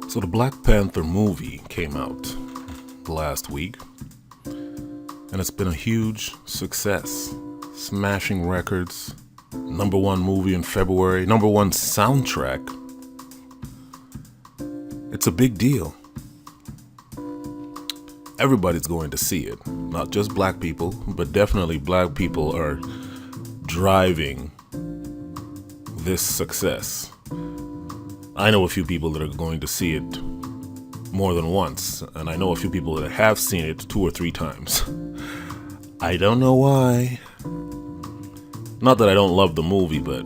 So the Black Panther movie came out last week, and it's been a huge success, smashing records, #1 movie in February, #1 soundtrack. It's a big deal. Everybody's going to see it, not just black people, but definitely black people are driving this success. I know a few people that are going to see it more than once, and I know a few people that have seen it 2 or 3 times. I don't know why. Not that I don't love the movie, but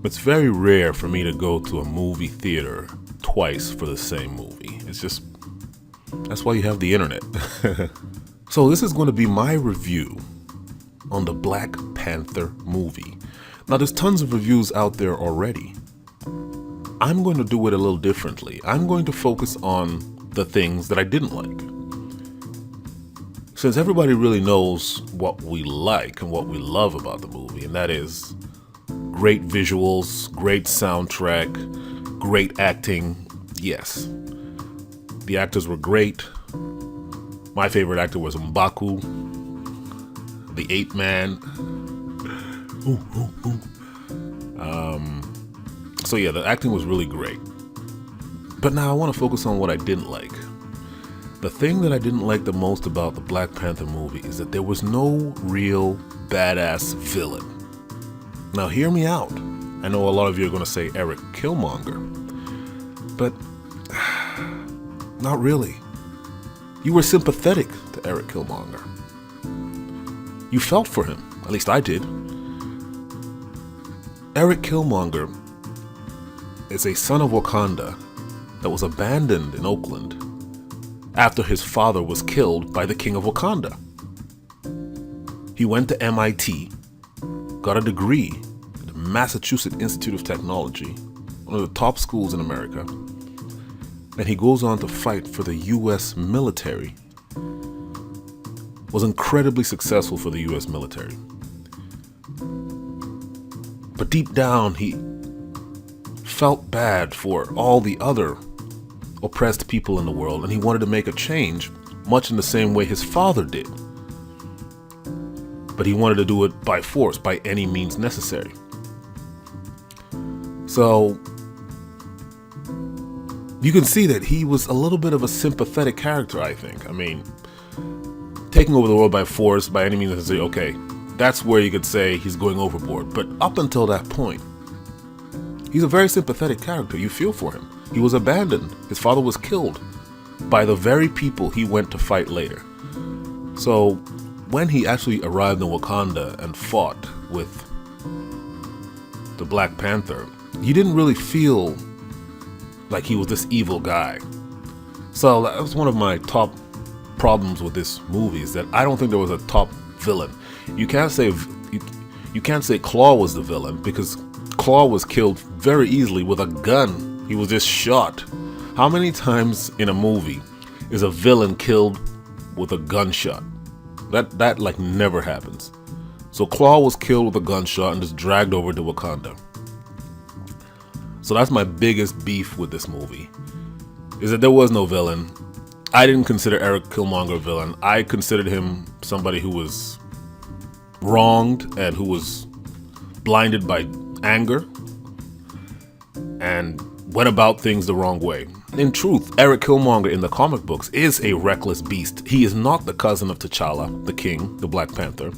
it's very rare for me to go to a movie theater twice for the same movie. That's why you have the internet. So this is going to be my review on the Black Panther movie. Now there's tons of reviews out there already. I'm going to do it a little differently. I'm going to focus on the things that I didn't like. Since everybody really knows what we like and what we love about the movie, and that is great visuals, great soundtrack, great acting. Yes, the actors were great. My favorite actor was M'Baku, the Ape Man. So yeah, the acting was really great. But now I want to focus on what I didn't like. The thing that I didn't like the most about the Black Panther movie is that there was no real badass villain. Now hear me out. I know a lot of you are going to say Eric Killmonger, but not really. You were sympathetic to Eric Killmonger. You felt for him, at least I did. Eric Killmonger is a son of Wakanda that was abandoned in Oakland after his father was killed by the King of Wakanda. He went to MIT, got a degree at the Massachusetts Institute of Technology, one of the top schools in America, and he goes on to fight for the U.S. military. Was incredibly successful for the U.S. military. But deep down, he felt bad for all the other oppressed people in the world, and he wanted to make a change, much in the same way his father did. But he wanted to do it by force, by any means necessary. So you can see that he was a little bit of a sympathetic character, I think. I mean, taking over the world by force, by any means necessary, okay, that's where you could say he's going overboard. But up until that point, he's a very sympathetic character. You feel for him. He was abandoned. His father was killed by the very people he went to fight later. So when he actually arrived in Wakanda and fought with the Black Panther, you didn't really feel like he was this evil guy. So that was one of my top problems with this movie, is that I don't think there was a top villain. You can't say Claw was the villain, because Claw was killed very easily with a gun. He was just shot. How many times in a movie is a villain killed with a gunshot? That like never happens. So Claw was killed with a gunshot and just dragged over to Wakanda. So that's my biggest beef with this movie, is that there was no villain. I didn't consider Eric Killmonger a villain. I considered him somebody who was wronged and who was blinded by anger and went about things the wrong way. In truth, Eric Killmonger in the comic books is a reckless beast. He is not the cousin of T'Challa, the king, the Black Panther.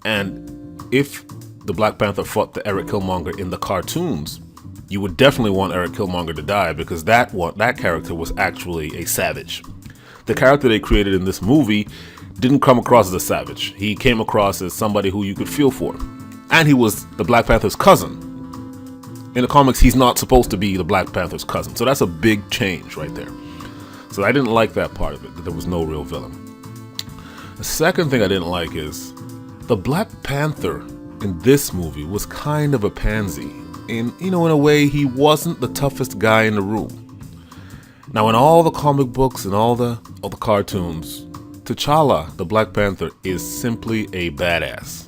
And if the Black Panther fought the Eric Killmonger in the cartoons, you would definitely want Eric Killmonger to die, because that character was actually a savage. The character they created in this movie didn't come across as a savage. He came across as somebody who you could feel for. And he was the Black Panther's cousin. In the comics, he's not supposed to be the Black Panther's cousin. So that's a big change right there. So I didn't like that part of it, that there was no real villain. The second thing I didn't like is the Black Panther in this movie was kind of a pansy. In a way, he wasn't the toughest guy in the room. Now, in all the comic books and all the cartoons, T'Challa, the Black Panther, is simply a badass.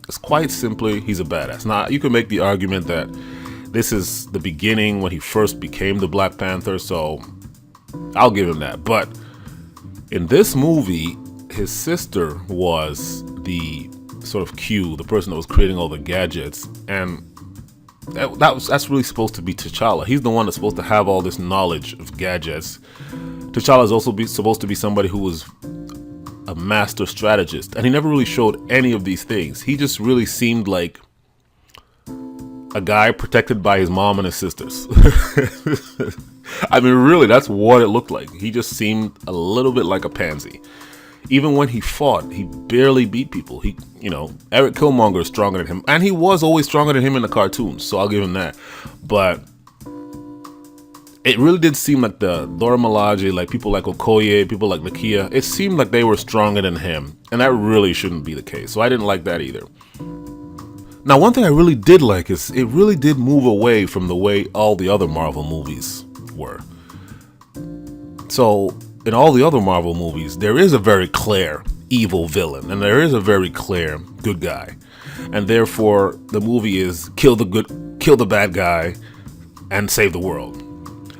It's quite simply, he's a badass. Now, you can make the argument that This is the beginning when he first became the Black Panther, so I'll give him that. But in this movie, his sister was the sort of Q, the person that was creating all the gadgets, and that's really supposed to be T'Challa. He's the one that's supposed to have all this knowledge of gadgets. T'Challa is also supposed to be somebody who was a master strategist, and he never really showed any of these things. He just really seemed like a guy protected by his mom and his sisters. I mean, really, that's what it looked like. He just seemed a little bit like a pansy. Even when he fought, he barely beat people. Eric Killmonger is stronger than him, and he was always stronger than him in the cartoons, so I'll give him that. But it really did seem like the Dora Milaje, like people like Okoye, people like Nakia, it seemed like they were stronger than him, and that really shouldn't be the case, so I didn't like that either. Now, one thing I really did like is it really did move away from the way all the other Marvel movies were. So, in all the other Marvel movies, there is a very clear evil villain, and there is a very clear good guy. And therefore, the movie is kill the bad guy, and save the world.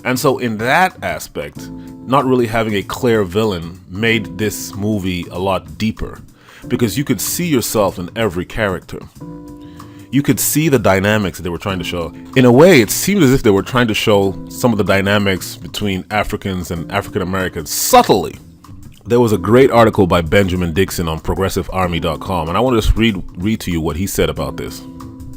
And so in that aspect, not really having a clear villain made this movie a lot deeper, because you could see yourself in every character. You could see the dynamics that they were trying to show. In a way, it seemed as if they were trying to show some of the dynamics between Africans and African Americans subtly. There was a great article by Benjamin Dixon on ProgressiveArmy.com, and I want to just read to you what he said about this.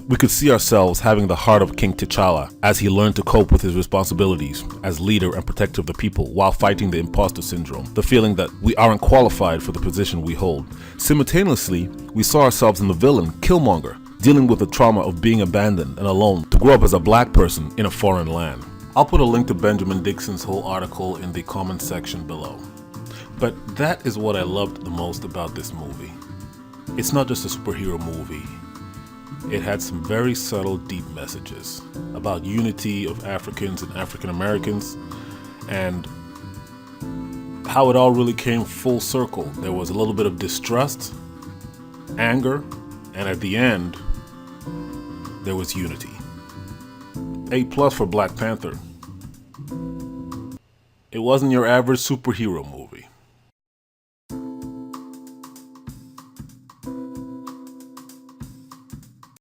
We could see ourselves having the heart of King T'Challa as he learned to cope with his responsibilities as leader and protector of the people while fighting the imposter syndrome, the feeling that we aren't qualified for the position we hold. Simultaneously, we saw ourselves in the villain, Killmonger, dealing with the trauma of being abandoned and alone to grow up as a black person in a foreign land. I'll put a link to Benjamin Dixon's whole article in the comment section below. But that is what I loved the most about this movie. It's not just a superhero movie. It had some very subtle, deep messages about unity of Africans and African Americans, and how it all really came full circle. There was a little bit of distrust, anger, and at the end, there was unity. A+ for Black Panther. It wasn't your average superhero movie.